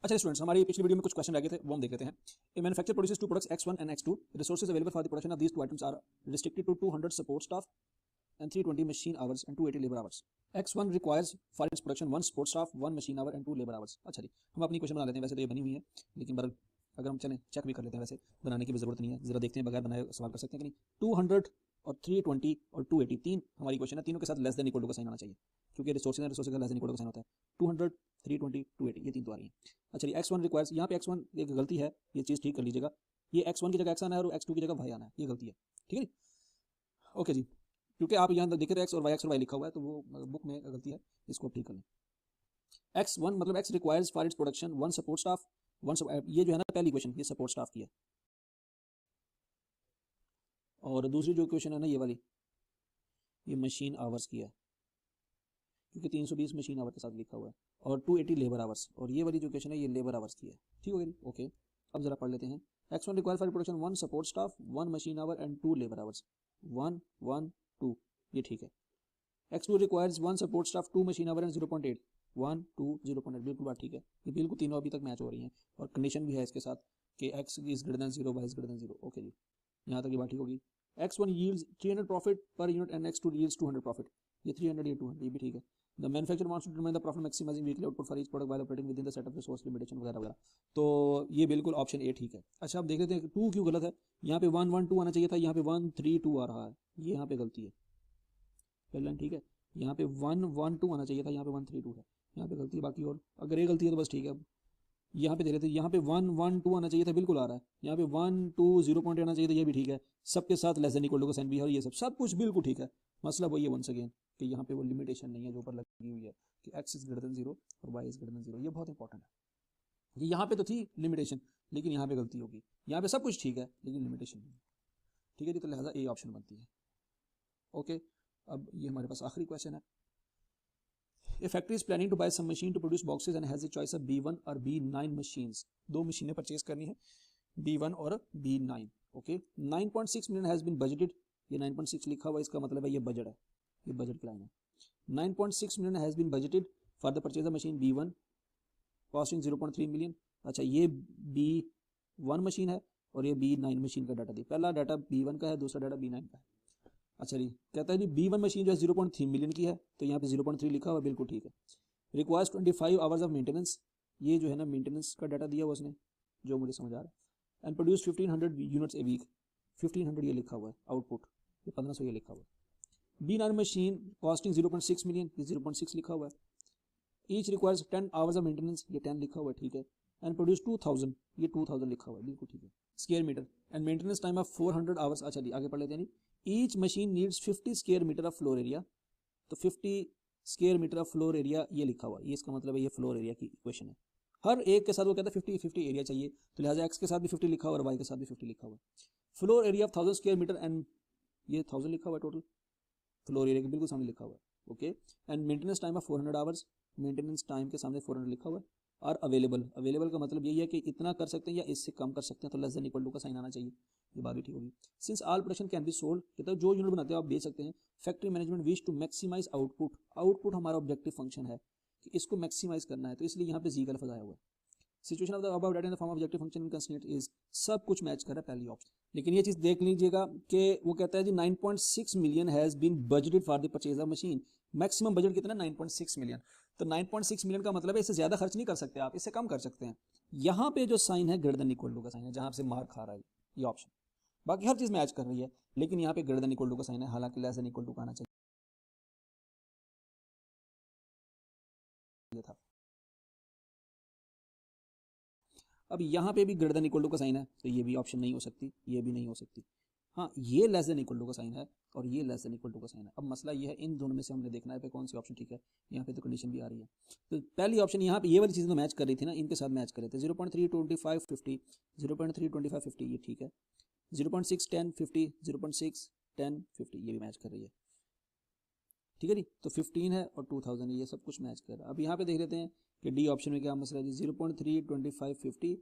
अच्छा स्टूडेंट्स, हमारी पिछली वीडियो में कुछ क्वेश्चन रह गए थे, वो हम देख लेते हैं। A manufacture produces two products X1 and X2. Resources available for the production of these two items are restricted to 200 support staff and 320 machine hours and 280 labor hours. X1 requires for its production 1 support staff, 1 machine hour and 2 labor hours. अच्छा जी, हम अपनी question बना लेते हैं। वैसे तो ये बनी हुई है, लेकिन अगर हम चलें चेक भी कर लेते हैं। वैसे बनाने की भी जरूरत नहीं है, जरा देखते हैं बगैर बनाए सवाल कर सकते हैं कि नहीं। 200 और 320 और 280 तीन हमारी क्वेश्चन है। तीनों के साथ लेस देन इक्वल टू का साइन आना चाहिए, क्योंकि रिसोर्सेज का लेस देन इक्वल टू का साइन होता है। 200 320 280 ये तीन तो आ रही है। अच्छा, X1 रिक्वायर्स, यहाँ पे X1 एक गलती है, ये चीज़ ठीक कर लीजिएगा। ये X1 की जगह X आना है और X2 की जगह Y आना है, ये गलती है। ठीक है जी, ओके जी। क्योंकि आप यहाँ देख रहे हैं X और Y लिखा हुआ है, तो वो बुक में गलती है, इसको ठीक कर लें। X1 मतलब X requires for its production 1 support staff 1, ये जो है ना पहली क्वेश्चन, ये सपोर्ट स्टाफ की है। और दूसरी जो क्वेश्चन है ना ये वाली, ये मशीन आवर्स की है, क्योंकि 320 मशीन आवर के साथ लिखा हुआ है, और 280 लेबर आवर्स। और ये वाली जो क्वेश्चन है ये लेबर आवर्स की है। ठीक हो गया, ओके। अब जरा पढ़ लेते हैं। X1 require for production 1 support staff 1 machine our and 2 labour hours. 1 1 2 ये ठीक है। X2 requires 1 support staff 2 machine our and 0.8 1 2 0.8, बिल्कुल बात ठीक है। ये बिल्कुल तीनों अभी तक मैच हो रही हैं, और कंडीशन भी है इसके साथ कि x is greater than 0, y is greater than 0। Okay जी, यहाँ तक ये बात ठीक होगी। X1 yields 300 profit per unit and X2 yields 200 profit. ये 300 ये 200 ये भी ठीक है। The manufacturer wants to determine the profit maximizing weekly output for each product while operating within the set of resource limitation वगैरह वगैरह। तो ये बिल्कुल ऑप्शन ए ठीक है। अच्छा, अब देख लेते हैं 2 क्यों गलत है। यहाँ पे 1 1 2 आना चाहिए था, यहाँ पे 1 3 2 आ रहा है, ये यहाँ पे गलती है। पहली लाइन ठीक है, यहाँ पे 1 1 2 आना चाहिए था, यहाँ पे 1 3 2 है, यहाँ पे गलती है। बाकी और अगर ये गलती है तो बस ठीक है। अब यहाँ पे दे रहे थे, यहाँ पे 1 1 2 आना चाहिए था, बिल्कुल आ रहा है। यहाँ पे 1 2 0 आना चाहिए था, ये भी ठीक है। सबके साथ लेस देन इक्वल टू का साइन भी है, और ये सब कुछ बिल्कुल ठीक है। मसला वही है वंस अगेन कि यहाँ पे वो लिमिटेशन नहीं है जो ऊपर लगी हुई है कि x इज ग्रेटर देन 0 और y इज ग्रेटर देन 0। ये बहुत इंपॉर्टेंट है। ये यहाँ पे तो थी लिमिटेशन, लेकिन यहाँ पे गलती होगी। यहाँ पे सब कुछ ठीक है, लेकिन लिमिटेशन नहीं। ठीक है जी, तो लिहाजा ए ऑप्शन बनती है। ओके, अब ये हमारे पास आखिरी क्वेश्चन है। A factory is planning to buy some machine to produce boxes and has a choice of B1 और B9 machines. दो मशीनें परचेज करनी है, B1 और B9। Okay, 9.6 million has been budgeted. ये 9.6 लिखा हुआ है, इसका मतलब है ये बजट है, ये बजट की लाइन है। 9.6 million has been budgeted for the purchase of machine B1 costing 0.3 million. अच्छा, ये B1 मशीन है और ये B9 मशीन का डाटा दी। पहला डाटा B1 का है, दूसरा डाटा B9 का है। अच्छा जी, कहता है जी B1 मशीन जो है 0.3 मिलियन की है, तो यहाँ पे 0.3 लिखा हुआ, बिल्कुल ठीक है। रिक्वायर्स 25 आवर्स ऑफ मेंटेनेंस, ये जो है ना मेंटेनेंस का डाटा दिया हुआ उसने, जो मुझे समझ आ रहा है। And produce 1500 units a week, 1500 ये लिखा हुआ है आउटपुट, ये 1500 ये लिखा हुआ है। B9 मशीन कॉस्टिंग 0.6 मिलियन, ये 0.6 लिखा हुआ है। Each requires 10 hours of maintenance, ये 10 लिखा हुआ है, ठीक है। एंड प्रोड्यूस 2000, ये 2000 लिखा हुआ है, बिल्कुल ठीक है। Square metre and maintenance time of 400 hours. अच्छा जी, आगे पढ़ लेते हैं। Each machine needs 50 square metre of floor area, तो 50 square metre of floor area ये लिखा हुआ है, ये इसका मतलब है ये फ्लोर एरिया की इक्वेशन है। हर एक के साथ वो कहता है 50 एरिया चाहिए, तो लिहाजा एक्स के साथ भी 50 लिखा हुआ और वाई के साथ भी 50 लिखा हुआ है। Floor area of 1000 square metre and ये 1000 लिखा हुआ है टोटल, फ्लोर एरिया के बिल्कुल सामने लिखा हुआ है। Okay, and maintenance time of 400 hours, maintenance time के सामने 400 लिखा हुआ है। और अवेलेबल का मतलब यही है कि इतना कर सकते हैं या इससे कम कर सकते हैं, तो लेस देन इक्वल टू का साइन आना चाहिए, ये बात भी ठीक होगी। Since all production can be sold, कहता है जो यूनिट बनाते हो आप बेच सकते हैं। Factory management wish to maximise output, output हमारा ऑब्जेक्टिव फंक्शन है कि इसको मैक्सिमाइज करना है, तो इसलिए यहाँ पे जी का लफ्ज़ आया हुआ है। Situation of the above data in the form of objective function in constraint is, सब कुछ मैच कर रहा है पहली ऑप्शन। लेकिन ये चीज़ देख लीजिएगा कि वो कहता है जी 9.6 million has been budgeted for the purchase of machine. Maximum budget कितना, 9.6 मिलियन। तो 9.6 मिलियन का मतलब है इससे ज़्यादा खर्च नहीं कर सकते आप, इससे कम कर सकते हैं। यहाँ पे जो साइन है ग्रेटर देन इक्वल टू का साइन है, जहाँ से मार्क खा रहा है ये ऑप्शन। बाकी हर चीज़ मैच कर रही है, लेकिन यहाँ पे ग्रेटर देन इक्वल टू का साइन है, हालांकि लेस देन इक्वल टू का आना चाहिए था। अब यहाँ पे भी ग्रेटर देन इक्वल टू का साइन है, तो ये भी ऑप्शन नहीं हो सकती, ये भी नहीं हो सकती। हाँ, ये लेस देन इक्वल टू का साइन है और ये लेस देन इक्वल टू का साइन है। अब मसला ये है इन दोनों में से हमने देखना है पे कौन सी ऑप्शन ठीक है। यहाँ पे तो कंडीशन भी आ रही है, तो पहली ऑप्शन यहाँ पे ये वाली चीज़ तो मैच कर रही थी ना, इनके साथ मैच कर रहे थे। 0.325 50, 0.325 50 ये ठीक है। 0.6 10 50, 0.6 10 50 ये भी मैच कर रही है, ठीक है जी। तो 15 है और 2000 है, ये सब कुछ मैच कर रहा है। अब यहाँ पे देख लेते हैं कि डी ऑप्शन में क्या मसला है जी। 0.325 50